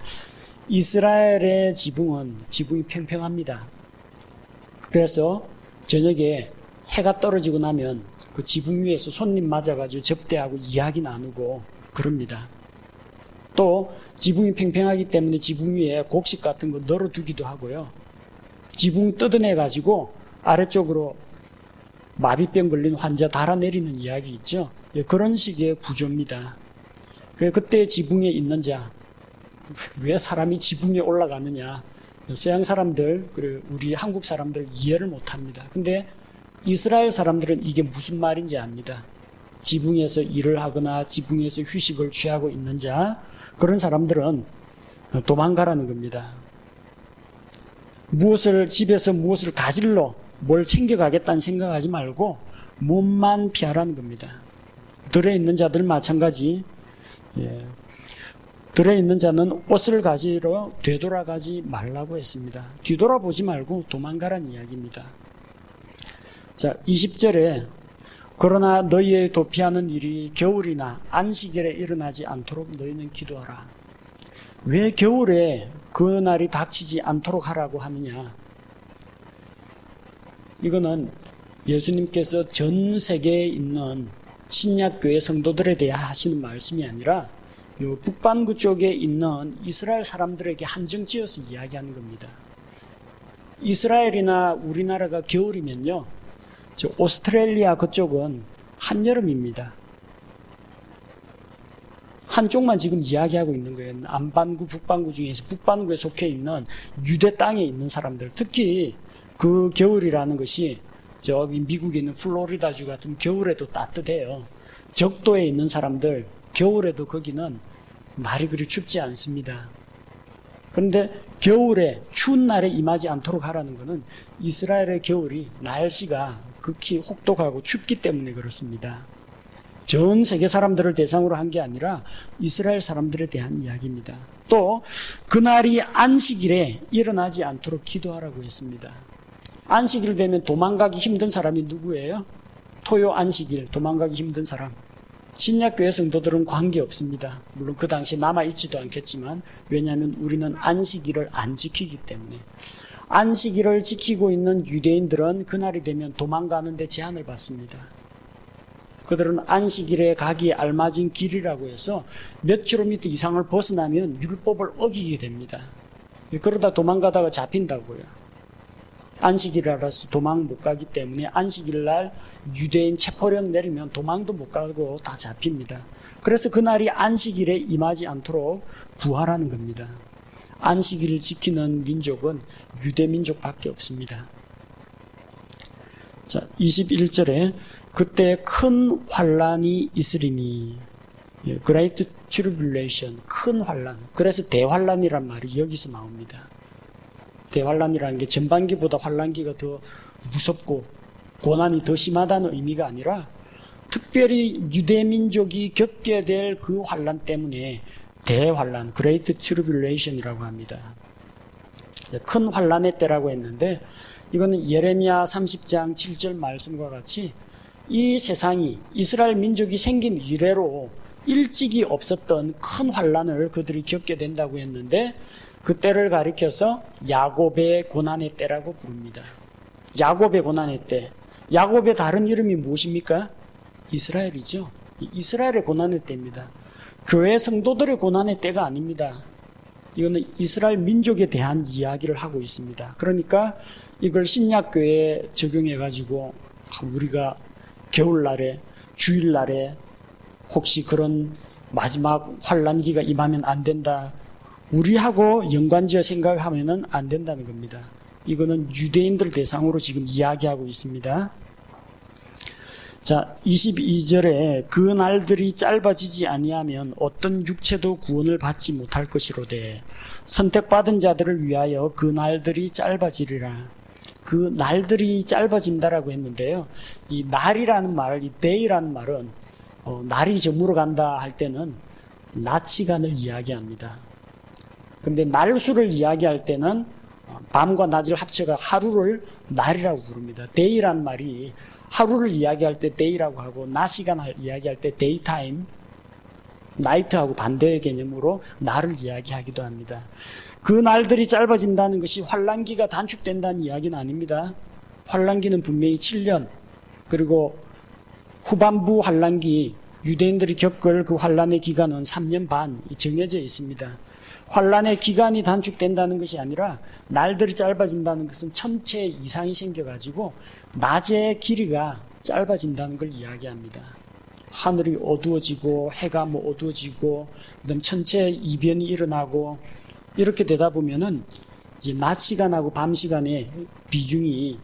이스라엘의 지붕이 평평합니다. 그래서 저녁에 해가 떨어지고 나면 그 지붕 위에서 손님 맞아가지고 접대하고 이야기 나누고 그럽니다. 또 지붕이 평평하기 때문에 지붕 위에 곡식 같은 거 널어두기도 하고요. 지붕 뜯어내가지고 아래쪽으로 마비병 걸린 환자 달아내리는 이야기 있죠. 그런 식의 구조입니다. 그때 지붕에 있는 자, 왜 사람이 지붕에 올라가느냐. 서양 사람들, 그리고 우리 한국 사람들 이해를 못합니다. 근데 이스라엘 사람들은 이게 무슨 말인지 압니다. 지붕에서 일을 하거나 지붕에서 휴식을 취하고 있는 자, 그런 사람들은 도망가라는 겁니다. 집에서 무엇을 가질러 뭘 챙겨가겠다는 생각하지 말고 몸만 피하라는 겁니다. 들에 있는 자들 마찬가지. 들에 있는 자는 옷을 가지러 되돌아가지 말라고 했습니다. 뒤돌아보지 말고 도망가라는 이야기입니다. 자, 20절에 그러나 너희의 도피하는 일이 겨울이나 안식일에 일어나지 않도록 너희는 기도하라. 왜 겨울에 그 날이 닥치지 않도록 하라고 하느냐? 이거는 예수님께서 전 세계에 있는 신약교회 성도들에 대해 하시는 말씀이 아니라 요 북반구 쪽에 있는 이스라엘 사람들에게 한정지어서 이야기하는 겁니다. 이스라엘이나 우리나라가 겨울이면요, 저 오스트레일리아 그쪽은 한여름입니다. 한쪽만 지금 이야기하고 있는 거예요. 남반구, 북반구 중에서 북반구에 속해 있는 유대 땅에 있는 사람들, 특히 그 겨울이라는 것이 저기 미국에 있는 플로리다주 같은 겨울에도 따뜻해요. 적도에 있는 사람들, 겨울에도 거기는 날이 그리 춥지 않습니다. 그런데 겨울에 추운 날에 임하지 않도록 하라는 것은 이스라엘의 겨울이 날씨가 극히 혹독하고 춥기 때문에 그렇습니다. 전 세계 사람들을 대상으로 한 게 아니라 이스라엘 사람들에 대한 이야기입니다. 또 그날이 안식일에 일어나지 않도록 기도하라고 했습니다. 안식일 되면 도망가기 힘든 사람이 누구예요? 토요 안식일 도망가기 힘든 사람. 신약교회 성도들은 관계없습니다. 물론 그 당시에 남아있지도 않겠지만, 왜냐하면 우리는 안식일을 안 지키기 때문에. 안식일을 지키고 있는 유대인들은 그날이 되면 도망가는 데 제한을 받습니다. 그들은 안식일에 가기에 알맞은 길이라고 해서 몇 킬로미터 이상을 벗어나면 율법을 어기게 됩니다. 그러다 도망가다가 잡힌다고요. 안식일이라서 도망 못 가기 때문에 안식일날 유대인 체포령 내리면 도망도 못 가고 다 잡힙니다. 그래서 그날이 안식일에 임하지 않도록 구하라는 겁니다. 안식일을 지키는 민족은 유대민족밖에 없습니다. 자, 21절에 그때 큰 환란이 있으리니, Great Tribulation, 큰 환란. 그래서 대환란이란 말이 여기서 나옵니다. 대환란이라는 게 전반기보다 환란기가 더 무섭고 고난이 더 심하다는 의미가 아니라 특별히 유대민족이 겪게 될 그 환란 때문에 대환란, Great Tribulation이라고 합니다. 큰 환란의 때라고 했는데 이거는 예레미야 30장 7절 말씀과 같이 이 세상이 이스라엘 민족이 생긴 이래로 일찍이 없었던 큰 환란을 그들이 겪게 된다고 했는데 그 때를 가리켜서 야곱의 고난의 때라고 부릅니다. 야곱의 고난의 때. 야곱의 다른 이름이 무엇입니까? 이스라엘이죠. 이스라엘의 고난의 때입니다. 교회 성도들의 고난의 때가 아닙니다. 이거는 이스라엘 민족에 대한 이야기를 하고 있습니다. 그러니까 이걸 신약교회에 적용해가지고 우리가 겨울날에, 주일날에 혹시 그런 마지막 환란기가 임하면 안 된다. 우리하고 연관지어 생각하면 안 된다는 겁니다. 이거는 유대인들 대상으로 지금 이야기하고 있습니다. 자, 22절에 그 날들이 짧아지지 아니하면 어떤 육체도 구원을 받지 못할 것이로되 선택받은 자들을 위하여 그 날들이 짧아지리라. 그 날들이 짧아진다라고 했는데요. 이 날이라는 말, 이 day라는 말은 날이 저물어 간다 할 때는 낮 시간을 이야기합니다. 근데 날수를 이야기할 때는 밤과 낮을 합쳐가 하루를 날이라고 부릅니다. day란 말이 하루를 이야기할 때 day라고 하고 낮 시간을 이야기할 때 daytime, night하고 반대의 개념으로 날을 이야기하기도 합니다. 그 날들이 짧아진다는 것이 환란기가 단축된다는 이야기는 아닙니다. 환란기는 분명히 7년, 그리고 후반부 환란기, 유대인들이 겪을 그 환란의 기간은 3년 반 정해져 있습니다. 환란의 기간이 단축된다는 것이 아니라 날들이 짧아진다는 것은 천체 이상이 생겨가지고 낮의 길이가 짧아진다는 걸 이야기합니다. 하늘이 어두워지고 해가 어두워지고 그다음 천체 이변이 일어나고 이렇게 되다 보면은 이제 낮 시간하고 밤 시간의 비중이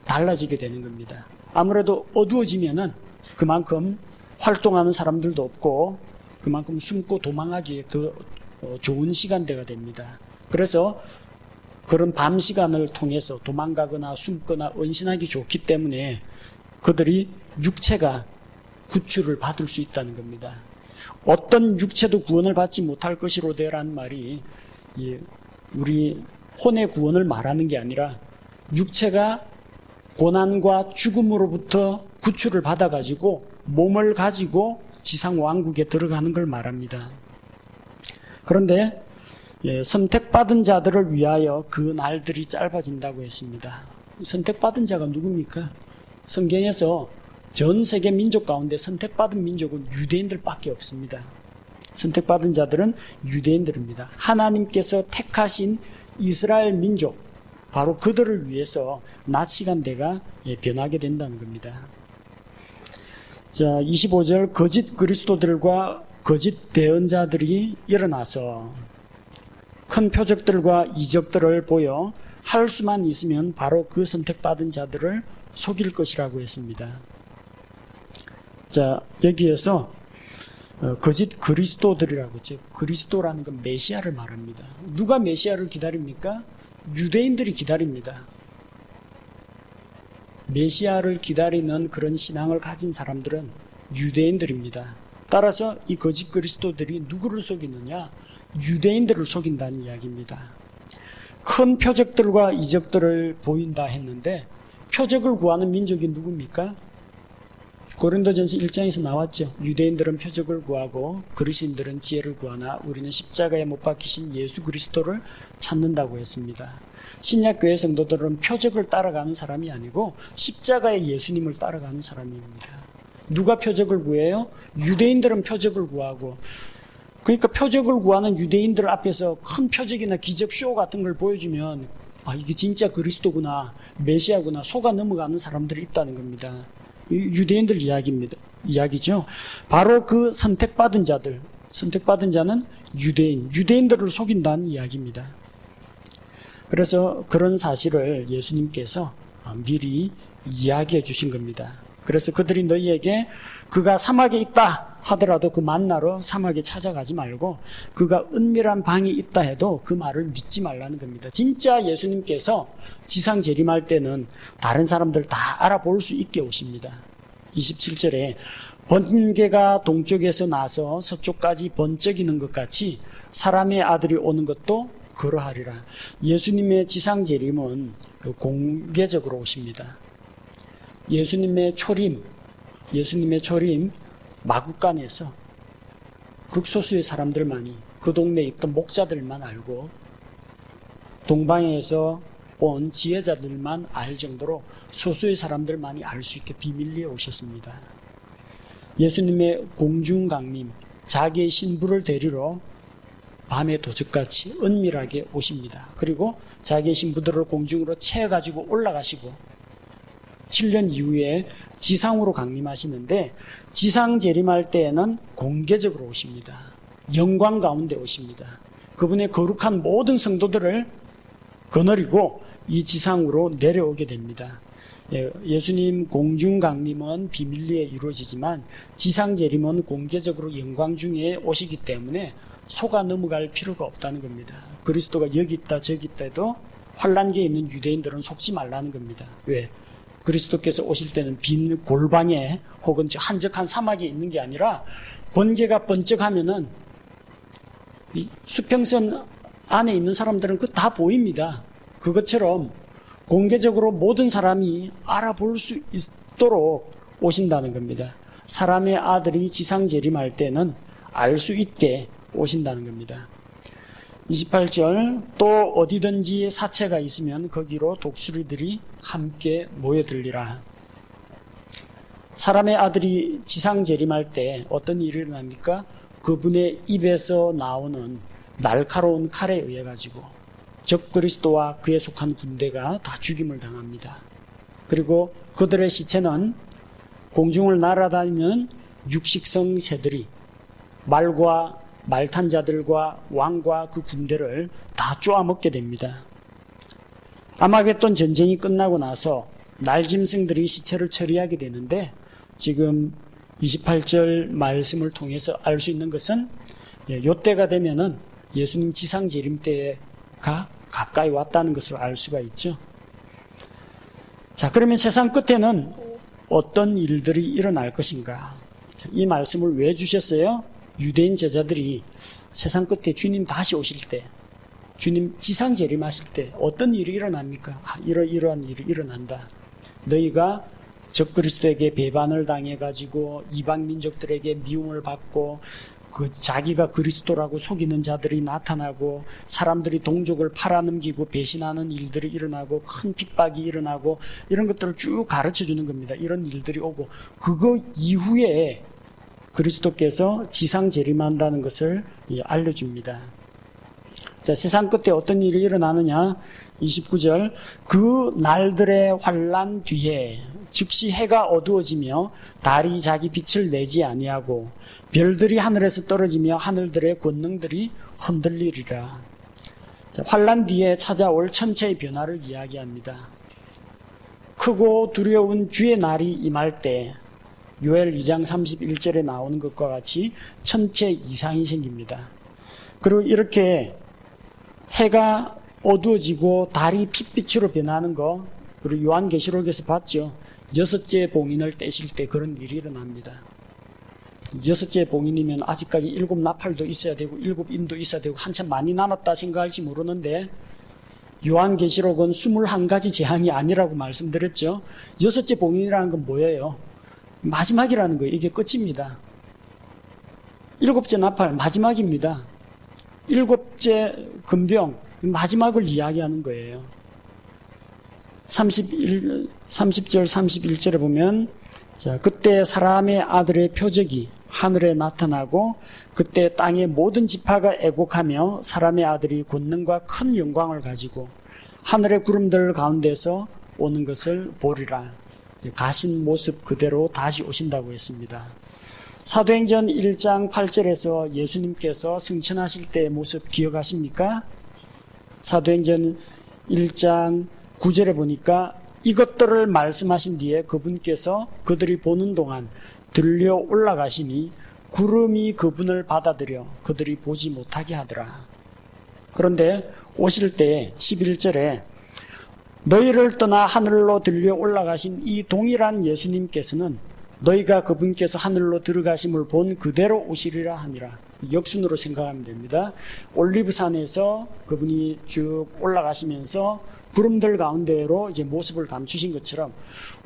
달라지게 되는 겁니다. 아무래도 어두워지면은 그만큼 활동하는 사람들도 없고 그만큼 숨고 도망하기에 더 좋은 시간대가 됩니다. 그래서 그런 밤 시간을 통해서 도망가거나 숨거나 은신하기 좋기 때문에 그들이 육체가 구출을 받을 수 있다는 겁니다. 어떤 육체도 구원을 받지 못할 것이로되라는 말이 우리 혼의 구원을 말하는 게 아니라 육체가 고난과 죽음으로부터 구출을 받아가지고 몸을 가지고 지상 왕국에 들어가는 걸 말합니다. 그런데 선택받은 자들을 위하여 그 날들이 짧아진다고 했습니다. 선택받은 자가 누굽니까? 성경에서 전 세계 민족 가운데 선택받은 민족은 유대인들밖에 없습니다. 선택받은 자들은 유대인들입니다. 하나님께서 택하신 이스라엘 민족, 바로 그들을 위해서 낮 시간대가 변하게 된다는 겁니다. 자, 25절 거짓 그리스도들과 거짓 대언자들이 일어나서 큰 표적들과 이적들을 보여 할 수만 있으면 바로 그 선택받은 자들을 속일 것이라고 했습니다. 자, 여기에서 거짓 그리스도들이라고 했죠. 그리스도라는 건 메시아를 말합니다. 누가 메시아를 기다립니까? 유대인들이 기다립니다. 메시아를 기다리는 그런 신앙을 가진 사람들은 유대인들입니다. 따라서 이 거짓 그리스도들이 누구를 속이느냐? 유대인들을 속인다는 이야기입니다. 큰 표적들과 이적들을 보인다 했는데 표적을 구하는 민족이 누굽니까? 고린도전서 1장에서 나왔죠. 유대인들은 표적을 구하고 그리스인들은 지혜를 구하나 우리는 십자가에 못 박히신 예수 그리스도를 찾는다고 했습니다. 신약교회 성도들은 표적을 따라가는 사람이 아니고 십자가의 예수님을 따라가는 사람입니다. 누가 표적을 구해요? 유대인들은 표적을 구하고, 그러니까 표적을 구하는 유대인들 앞에서 큰 표적이나 기적 쇼 같은 걸 보여주면 이게 진짜 그리스도구나, 메시아구나 속아 넘어가는 사람들이 있다는 겁니다. 유대인들 이야기죠. 바로 그 선택받은 자들, 선택받은 자는 유대인들을 속인다는 이야기입니다. 그래서 그런 사실을 예수님께서 미리 이야기해 주신 겁니다. 그래서 그들이 너희에게 그가 사막에 있다 하더라도 그 만나러 사막에 찾아가지 말고 그가 은밀한 방이 있다 해도 그 말을 믿지 말라는 겁니다. 진짜 예수님께서 지상 재림할 때는 다른 사람들 다 알아볼 수 있게 오십니다. 27절에 번개가 동쪽에서 나서 서쪽까지 번쩍이는 것 같이 사람의 아들이 오는 것도 그러하리라. 예수님의 지상 재림은 공개적으로 오십니다. 예수님의 초림 마구간에서 극소수의 사람들만이, 그 동네에 있던 목자들만 알고 동방에서 온 지혜자들만 알 정도로 소수의 사람들만이 알 수 있게 비밀리에 오셨습니다. 예수님의 공중강림, 자기의 신부를 데리러 밤의 도적같이 은밀하게 오십니다. 그리고 자기의 신부들을 공중으로 채워가지고 올라가시고 7년 이후에 지상으로 강림하시는데 지상 재림할 때에는 공개적으로 오십니다. 영광 가운데 오십니다. 그분의 거룩한 모든 성도들을 거느리고 이 지상으로 내려오게 됩니다. 예수님 공중 강림은 비밀리에 이루어지지만 지상 재림은 공개적으로 영광 중에 오시기 때문에 속아 넘어갈 필요가 없다는 겁니다. 그리스도가 여기 있다 저기 있다 해도 환란기에 있는 유대인들은 속지 말라는 겁니다. 왜? 그리스도께서 오실 때는 빈 골방에 혹은 한적한 사막에 있는 게 아니라 번개가 번쩍하면은 수평선 안에 있는 사람들은 그거 다 보입니다. 그것처럼 공개적으로 모든 사람이 알아볼 수 있도록 오신다는 겁니다. 사람의 아들이 지상 재림할 때는 알 수 있게 오신다는 겁니다. 28절, 또 어디든지 사체가 있으면 거기로 독수리들이 함께 모여들리라. 사람의 아들이 지상 재림할 때 어떤 일이 일어납니까? 그분의 입에서 나오는 날카로운 칼에 의해 가지고 적 그리스도와 그에 속한 군대가 다 죽임을 당합니다. 그리고 그들의 시체는 공중을 날아다니는 육식성 새들이 말과 말탄 자들과 왕과 그 군대를 다 쪼아먹게 됩니다. 아마겟돈 전쟁이 끝나고 나서 날짐승들이 시체를 처리하게 되는데, 지금 28절 말씀을 통해서 알 수 있는 것은 요때가 되면은 예수님 지상 재림 때가 가까이 왔다는 것을 알 수가 있죠. 자, 그러면 세상 끝에는 어떤 일들이 일어날 것인가? 이 말씀을 왜 주셨어요? 유대인 제자들이 세상 끝에 주님 다시 오실 때, 주님 지상 재림하실 때 어떤 일이 일어납니까? 이러한 일이 일어난다. 너희가 적그리스도에게 배반을 당해가지고 이방 민족들에게 미움을 받고 자기가 그리스도라고 속이는 자들이 나타나고 사람들이 동족을 팔아넘기고 배신하는 일들이 일어나고 큰 핍박이 일어나고 이런 것들을 쭉 가르쳐 주는 겁니다. 이런 일들이 오고 그거 이후에 그리스도께서 지상 재림한다는 것을 알려줍니다. 자, 세상 끝에 어떤 일이 일어나느냐? 29절, 그 날들의 환난 뒤에 즉시 해가 어두워지며 달이 자기 빛을 내지 아니하고 별들이 하늘에서 떨어지며 하늘들의 권능들이 흔들리리라. 자, 환난 뒤에 찾아올 천체의 변화를 이야기합니다. 크고 두려운 주의 날이 임할 때 요엘 2장 31절에 나오는 것과 같이 천체 이상이 생깁니다. 그리고 이렇게 해가 어두워지고 달이 핏빛으로 변하는 거, 그리고 요한계시록에서 봤죠. 6째 봉인을 떼실 때 그런 일이 일어납니다. 6째 봉인이면 아직까지 7 나팔도 있어야 되고 7 인도 있어야 되고 한참 많이 남았다 생각할지 모르는데, 요한계시록은 21가지 재앙이 아니라고 말씀드렸죠. 6째 봉인이라는 건 뭐예요? 마지막이라는 거예요. 이게 끝입니다. 7째 나팔 마지막입니다. 7째 금병 마지막을 이야기하는 거예요. 30절 31절에 보면, 자, 그때 사람의 아들의 표적이 하늘에 나타나고 그때 땅의 모든 지파가 애곡하며 사람의 아들이 권능과 큰 영광을 가지고 하늘의 구름들 가운데서 오는 것을 보리라. 가신 모습 그대로 다시 오신다고 했습니다. 사도행전 1장 8절에서 예수님께서 승천하실 때의 모습 기억하십니까? 사도행전 1장 9절에 보니까 이것들을 말씀하신 뒤에 그분께서 그들이 보는 동안 들려 올라가시니 구름이 그분을 받아들여 그들이 보지 못하게 하더라. 그런데 오실 때 11절에 너희를 떠나 하늘로 들려 올라가신 이 동일한 예수님께서는 너희가 그분께서 하늘로 들어가심을 본 그대로 오시리라 하니라. 역순으로 생각하면 됩니다. 올리브산에서 그분이 쭉 올라가시면서 구름들 가운데로 이제 모습을 감추신 것처럼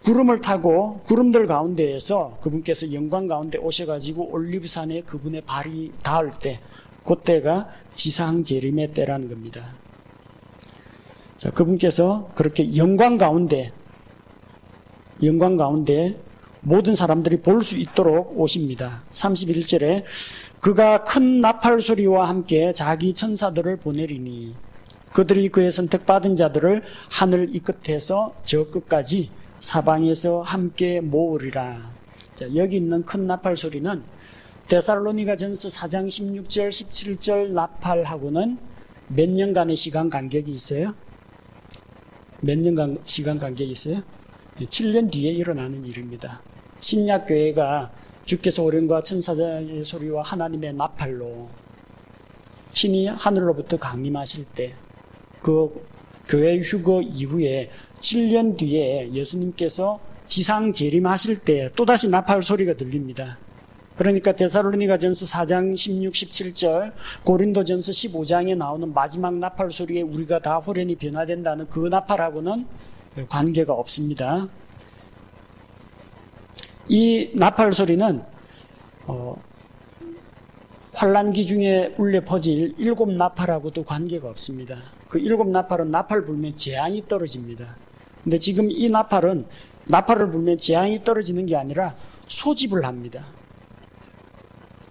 구름을 타고 구름들 가운데에서 그분께서 영광 가운데 오셔가지고 올리브산에 그분의 발이 닿을 때, 그때가 지상 재림의 때라는 겁니다. 자, 그분께서 그렇게 영광 가운데 모든 사람들이 볼 수 있도록 오십니다. 31절에 그가 큰 나팔 소리와 함께 자기 천사들을 보내리니 그들이 그의 선택받은 자들을 하늘 이 끝에서 저 끝까지 사방에서 함께 모으리라. 자, 여기 있는 큰 나팔 소리는 데살로니가전서 4장 16절 17절 나팔하고는 몇 년간의 시간 간격이 있어요? 몇 년간 시간 간격이 있어요? 7년 뒤에 일어나는 일입니다. 신약교회가 주께서 오련과 천사의 소리와 하나님의 나팔로 친히 하늘로부터 강림하실 때, 그 교회 휴거 이후에 7년 뒤에 예수님께서 지상 재림하실 때 또다시 나팔 소리가 들립니다. 그러니까 데살로니가전서 4장 16, 17절, 고린도전서 15장에 나오는 마지막 나팔 소리에 우리가 다 홀연히 변화된다는 그 나팔하고는 관계가 없습니다. 이 나팔 소리는 환란기 중에 울려 퍼질 7 나팔하고도 관계가 없습니다. 그 7 나팔은 나팔 불면 재앙이 떨어집니다. 근데 지금 이 나팔은 나팔을 불면 재앙이 떨어지는 게 아니라 소집을 합니다.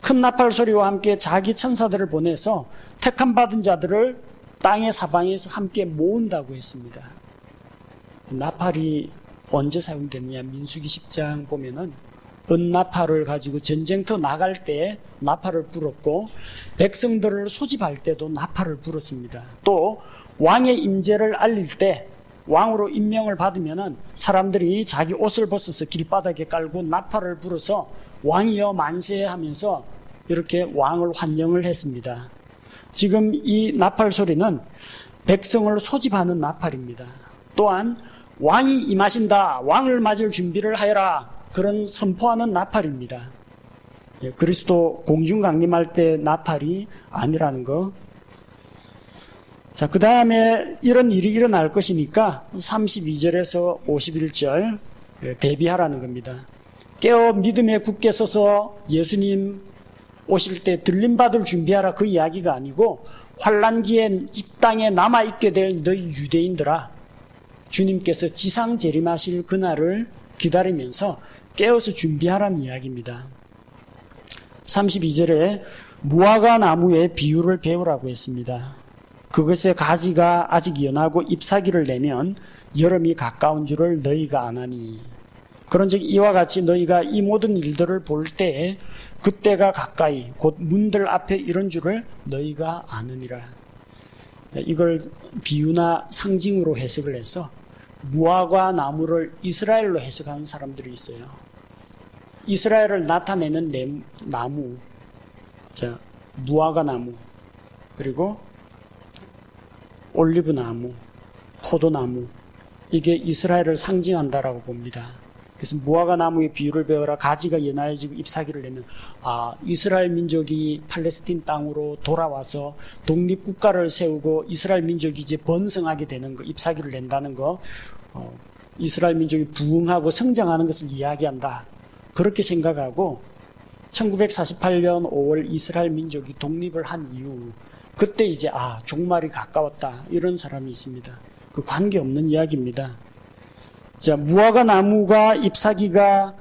큰 나팔 소리와 함께 자기 천사들을 보내서 택함 받은 자들을 땅의 사방에서 함께 모은다고 했습니다. 나팔이 언제 사용되느냐? 민수기 10장 보면은 은나팔을 가지고 전쟁터 나갈 때 나팔을 불었고, 백성들을 소집할 때도 나팔을 불었습니다. 또 왕의 임재를 알릴 때, 왕으로 임명을 받으면은 사람들이 자기 옷을 벗어서 길바닥에 깔고 나팔을 불어서 왕이여 만세 하면서 이렇게 왕을 환영을 했습니다. 지금 이 나팔 소리는 백성을 소집하는 나팔입니다. 또한 왕이 임하신다, 왕을 맞을 준비를 하여라, 그런 선포하는 나팔입니다. 그리스도 공중 강림할 때 나팔이 아니라는 거. 자, 그 다음에 이런 일이 일어날 것이니까 32절에서 51절 대비하라는 겁니다. 깨어 믿음에 굳게 서서 예수님 오실 때 들림받을 준비하라, 그 이야기가 아니고, 환란기엔 이 땅에 남아있게 될 너희 유대인들아, 주님께서 지상 재림하실 그날을 기다리면서 깨어서 준비하라는 이야기입니다. 32절에 무화과 나무의 비유를 배우라고 했습니다. 그것의 가지가 아직 연하고 잎사귀를 내면 여름이 가까운 줄을 너희가 아나니, 그런즉 이와 같이 너희가 이 모든 일들을 볼 때에 그때가 가까이 곧 문들 앞에 이런 줄을 너희가 아느니라. 이걸 비유나 상징으로 해석을 해서 무화과 나무를 이스라엘로 해석하는 사람들이 있어요. 이스라엘을 나타내는 나무, 자, 무화과 나무, 그리고 올리브 나무, 포도나무, 이게 이스라엘을 상징한다라고 봅니다. 그래서 무화과 나무의 비유를 배워라, 가지가 연하여지고 잎사귀를 내면, 이스라엘 민족이 팔레스틴 땅으로 돌아와서 독립국가를 세우고 이스라엘 민족이 이제 번성하게 되는 거, 잎사귀를 낸다는 거, 이스라엘 민족이 부흥하고 성장하는 것을 이야기한다, 그렇게 생각하고 1948년 5월 이스라엘 민족이 독립을 한 이후, 그때 이제 종말이 가까웠다, 이런 사람이 있습니다. 그 관계없는 이야기입니다. 자, 무화과 나무가 잎사귀가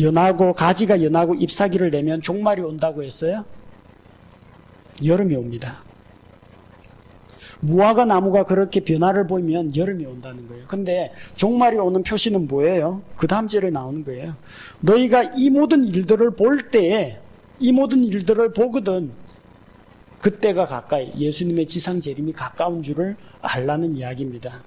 연하고 가지가 연하고 잎사귀를 내면 종말이 온다고 했어요? 여름이 옵니다. 무화과 나무가 그렇게 변화를 보이면 여름이 온다는 거예요. 근데 종말이 오는 표시는 뭐예요? 그 다음 절에 나오는 거예요. 너희가 이 모든 일들을 볼 때에, 이 모든 일들을 보거든 그때가 가까이, 예수님의 지상 재림이 가까운 줄을 알라는 이야기입니다.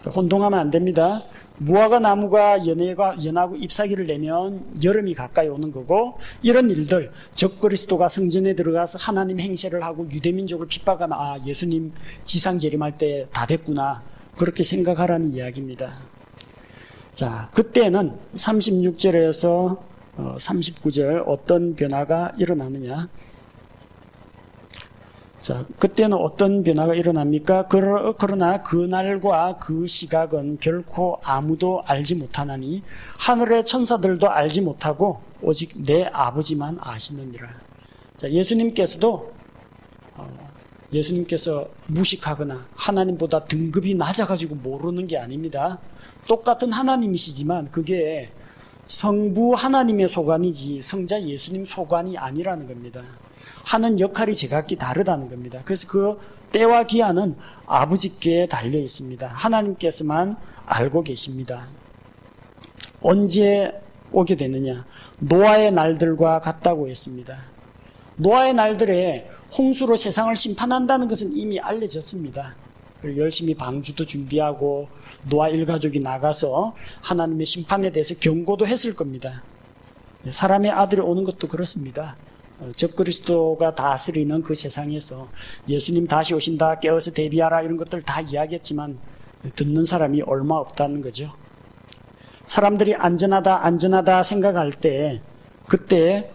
혼동하면 안 됩니다. 무화과 나무가 연하고 잎사귀를 내면 여름이 가까이 오는 거고, 이런 일들, 적그리스도가 성전에 들어가서 하나님 행세를 하고 유대민족을 핍박하면 예수님 지상 재림할 때 다 됐구나, 그렇게 생각하라는 이야기입니다. 자, 그때는 36절에서 39절 어떤 변화가 일어나느냐. 자, 그때는 어떤 변화가 일어납니까? 그러나 그 날과 그 시각은 결코 아무도 알지 못하나니 하늘의 천사들도 알지 못하고 오직 내 아버지만 아시느니라. 자, 예수님께서 무식하거나 하나님보다 등급이 낮아가지고 모르는 게 아닙니다. 똑같은 하나님이시지만 그게 성부 하나님의 소관이지 성자 예수님 소관이 아니라는 겁니다. 하는 역할이 제각기 다르다는 겁니다. 그래서 그 때와 기한은 아버지께 달려 있습니다. 하나님께서만 알고 계십니다. 언제 오게 되느냐? 노아의 날들과 같다고 했습니다. 노아의 날들에 홍수로 세상을 심판한다는 것은 이미 알려졌습니다. 열심히 방주도 준비하고 노아 일가족이 나가서 하나님의 심판에 대해서 경고도 했을 겁니다. 사람의 아들이 오는 것도 그렇습니다. 적그리스도가 다스리는 그 세상에서 예수님 다시 오신다, 깨어서 대비하라, 이런 것들 다 이야기했지만 듣는 사람이 얼마 없다는 거죠. 사람들이 안전하다 생각할 때 그때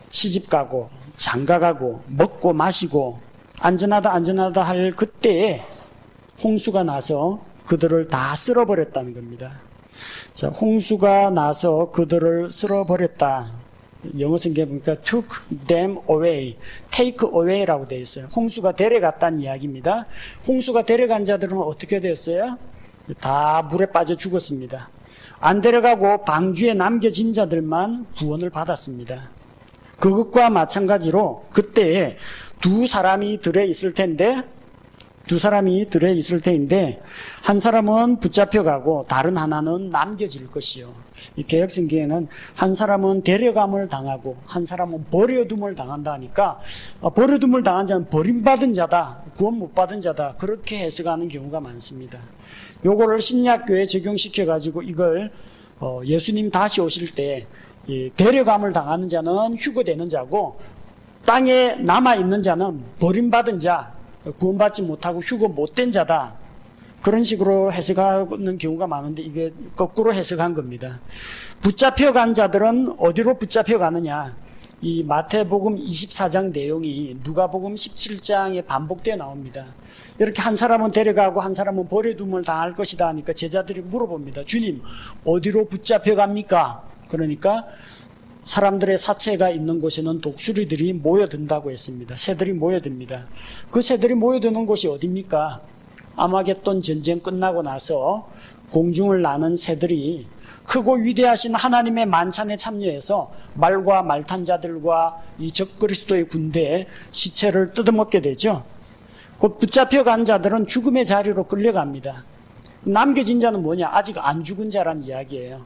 시집가고 장가가고 먹고 마시고 안전하다 할 그때에 홍수가 나서 그들을 다 쓸어버렸다는 겁니다. 자, 홍수가 나서 그들을 쓸어버렸다. 영어 성경에 보니까 took them away, take away라고 되어 있어요. 홍수가 데려갔다는 이야기입니다. 홍수가 데려간 자들은 어떻게 됐어요? 다 물에 빠져 죽었습니다. 안 데려가고 방주에 남겨진 자들만 구원을 받았습니다. 그것과 마찬가지로 그때 두 사람이 들에 있을 텐데 한 사람은 붙잡혀가고 다른 하나는 남겨질 것이요. 이 개역성경에는 한 사람은 데려감을 당하고 한 사람은 버려둠을 당한다 하니까 버려둠을 당한 자는 버림받은 자다, 구원 못 받은 자다, 그렇게 해석하는 경우가 많습니다. 요거를 신약교회에 적용시켜가지고 이걸 예수님 다시 오실 때 데려감을 당하는 자는 휴거되는 자고 땅에 남아있는 자는 버림받은 자, 구원받지 못하고 휴거 못된 자다, 그런 식으로 해석하는 경우가 많은데 이게 거꾸로 해석한 겁니다. 붙잡혀간 자들은 어디로 붙잡혀가느냐, 이 마태복음 24장 내용이 누가복음 17장에 반복되어 나옵니다. 이렇게 한 사람은 데려가고 한 사람은 버려둠을 당할 것이다 하니까 제자들이 물어봅니다. 주님, 어디로 붙잡혀갑니까? 그러니까 사람들의 사체가 있는 곳에는 독수리들이 모여든다고 했습니다. 새들이 모여듭니다. 그 새들이 모여드는 곳이 어디입니까? 아마겟돈 전쟁 끝나고 나서 공중을 나는 새들이 크고 위대하신 하나님의 만찬에 참여해서 말과 말탄자들과 이 적그리스도의 군대의 시체를 뜯어먹게 되죠. 곧 붙잡혀간 자들은 죽음의 자리로 끌려갑니다. 남겨진 자는 뭐냐? 아직 안 죽은 자란 이야기예요.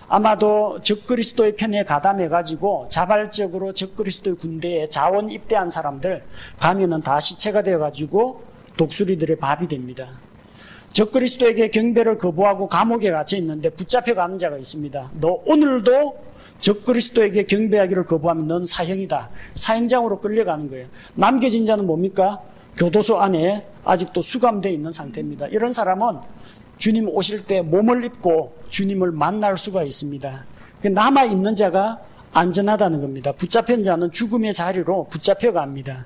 아마도 적그리스도의 편에 가담해가지고 자발적으로 적그리스도의 군대에 자원 입대한 사람들 가면은 다 시체가 되어가지고 독수리들의 밥이 됩니다. 적그리스도에게 경배를 거부하고 감옥에 갇혀 있는데 붙잡혀가는 자가 있습니다. 너 오늘도 적그리스도에게 경배하기를 거부하면 넌 사형이다. 사형장으로 끌려가는 거예요. 남겨진 자는 뭡니까? 교도소 안에 아직도 수감되어 있는 상태입니다. 이런 사람은 주님 오실 때 몸을 입고 주님을 만날 수가 있습니다. 남아있는 자가 안전하다는 겁니다. 붙잡힌 자는 죽음의 자리로 붙잡혀갑니다.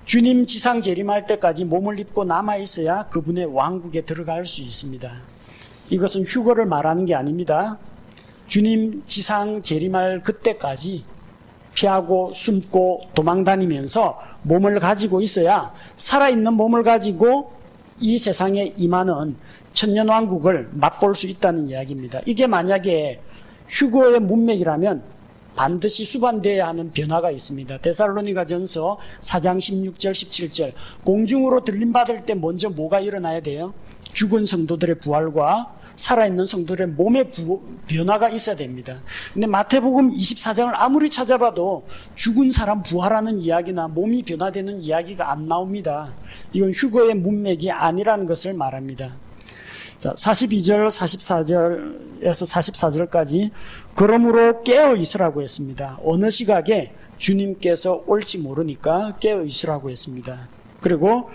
주님 지상 재림할 때까지 몸을 입고 남아있어야 그분의 왕국에 들어갈 수 있습니다. 이것은 휴거를 말하는 게 아닙니다. 주님 지상 재림할 그때까지 피하고 숨고 도망다니면서 몸을 가지고 있어야, 살아있는 몸을 가지고 이 세상에 임하는 천년왕국을 맛볼 수 있다는 이야기입니다. 이게 만약에 휴거의 문맥이라면 반드시 수반되어야 하는 변화가 있습니다. 데살로니가전서 4장 16절 17절 공중으로 들림받을 때 먼저 뭐가 일어나야 돼요? 죽은 성도들의 부활과 살아있는 성도들의 몸의 변화가 있어야 됩니다. 근데 마태복음 24장을 아무리 찾아봐도 죽은 사람 부활하는 이야기나 몸이 변화되는 이야기가 안 나옵니다. 이건 휴거의 문맥이 아니라는 것을 말합니다. 자, 42절, 44절에서 44절까지 그러므로 깨어 있으라고 했습니다. 어느 시각에 주님께서 올지 모르니까 깨어 있으라고 했습니다. 그리고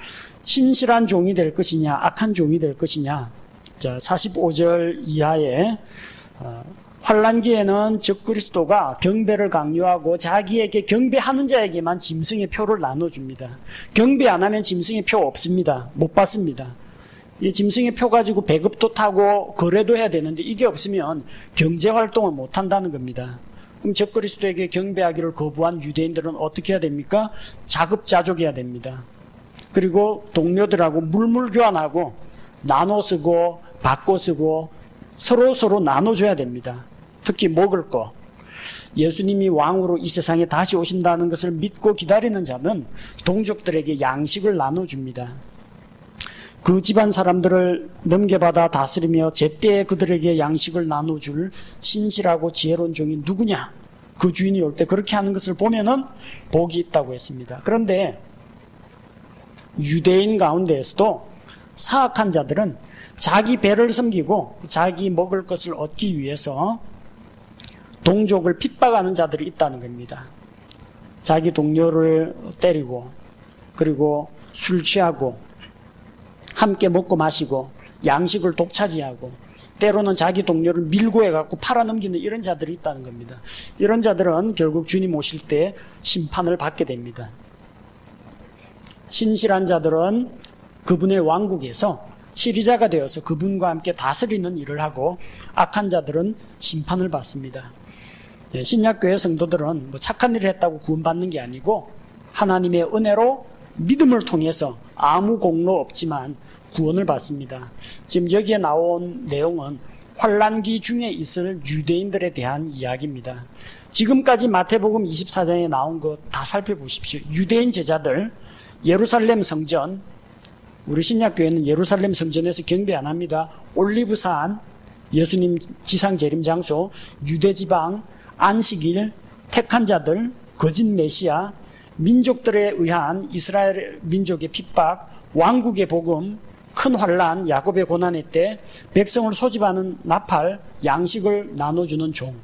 신실한 종이 될 것이냐, 악한 종이 될 것이냐. 자, 45절 이하에 환란기에는 적그리스도가 경배를 강요하고 자기에게 경배하는 자에게만 짐승의 표를 나눠줍니다. 경배 안 하면 짐승의 표 없습니다. 못 받습니다. 이 짐승의 표 가지고 배급도 타고 거래도 해야 되는데 이게 없으면 경제활동을 못 한다는 겁니다. 그럼 적그리스도에게 경배하기를 거부한 유대인들은 어떻게 해야 됩니까? 자급자족해야 됩니다. 그리고 동료들하고 물물교환하고 나눠 쓰고 바꿔 쓰고 서로 나눠줘야 됩니다. 특히 먹을 거. 예수님이 왕으로 이 세상에 다시 오신다는 것을 믿고 기다리는 자는 동족들에게 양식을 나눠줍니다. 그 집안 사람들을 넘겨받아 다스리며 제때에 그들에게 양식을 나눠줄 신실하고 지혜로운 종이 누구냐? 그 주인이 올 때 그렇게 하는 것을 보면은 복이 있다고 했습니다. 그런데 유대인 가운데에서도 사악한 자들은 자기 배를 섬기고 자기 먹을 것을 얻기 위해서 동족을 핍박하는 자들이 있다는 겁니다. 자기 동료를 때리고 그리고 술 취하고 함께 먹고 마시고 양식을 독차지하고 때로는 자기 동료를 밀고 해갖고 팔아넘기는 이런 자들이 있다는 겁니다. 이런 자들은 결국 주님 오실 때 심판을 받게 됩니다. 신실한 자들은 그분의 왕국에서 치리자가 되어서 그분과 함께 다스리는 일을 하고, 악한 자들은 심판을 받습니다. 신약교회 성도들은 뭐 착한 일을 했다고 구원받는 게 아니고 하나님의 은혜로 믿음을 통해서 아무 공로 없지만 구원을 받습니다. 지금 여기에 나온 내용은 환난기 중에 있을 유대인들에 대한 이야기입니다. 지금까지 마태복음 24장에 나온 것 다 살펴보십시오. 유대인 제자들, 예루살렘 성전, 우리 신약교회는 예루살렘 성전에서 경배 안 합니다. 올리브산, 예수님 지상 재림 장소, 유대지방, 안식일, 택한 자들, 거짓 메시아, 민족들에 의한 이스라엘 민족의 핍박, 왕국의 복음, 큰 환난, 야곱의 고난의 때, 백성을 소집하는 나팔, 양식을 나눠주는 종.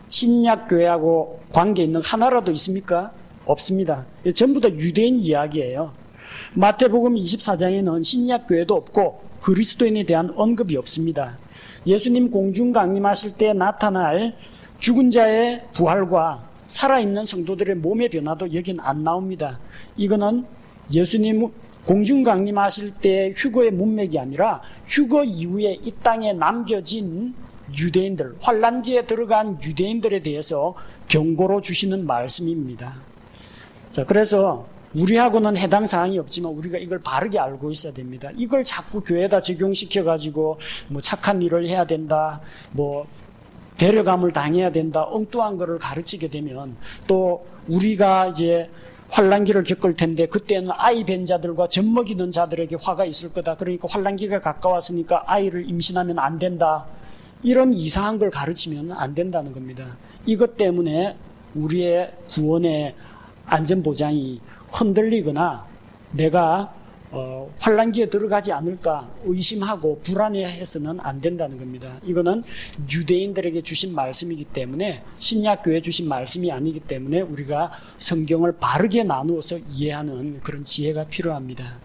신약교회하고 관계 있는 하나라도 있습니까? 없습니다. 전부 다 유대인 이야기예요. 마태복음 24장에는 신약교회도 없고 그리스도인에 대한 언급이 없습니다. 예수님 공중 강림하실 때 나타날 죽은 자의 부활과 살아있는 성도들의 몸의 변화도 여긴 안 나옵니다. 이거는 예수님 공중 강림하실 때 휴거의 문맥이 아니라 휴거 이후에 이 땅에 남겨진 유대인들, 환난기에 들어간 유대인들에 대해서 경고로 주시는 말씀입니다. 자, 그래서 우리하고는 해당 사항이 없지만 우리가 이걸 바르게 알고 있어야 됩니다. 이걸 자꾸 교회에다 적용시켜가지고 뭐 착한 일을 해야 된다, 뭐 데려감을 당해야 된다, 엉뚱한 거를 가르치게 되면 또 우리가 이제 환난기를 겪을 텐데 그때는 아이 뵌 자들과 젖먹이는 자들에게 화가 있을 거다. 그러니까 환난기가 가까웠으니까 아이를 임신하면 안 된다. 이런 이상한 걸 가르치면 안 된다는 겁니다. 이것 때문에 우리의 구원의 안전보장이 흔들리거나 내가 환난기에 들어가지 않을까 의심하고 불안해해서는 안 된다는 겁니다. 이거는 유대인들에게 주신 말씀이기 때문에, 신약교회에 주신 말씀이 아니기 때문에 우리가 성경을 바르게 나누어서 이해하는 그런 지혜가 필요합니다.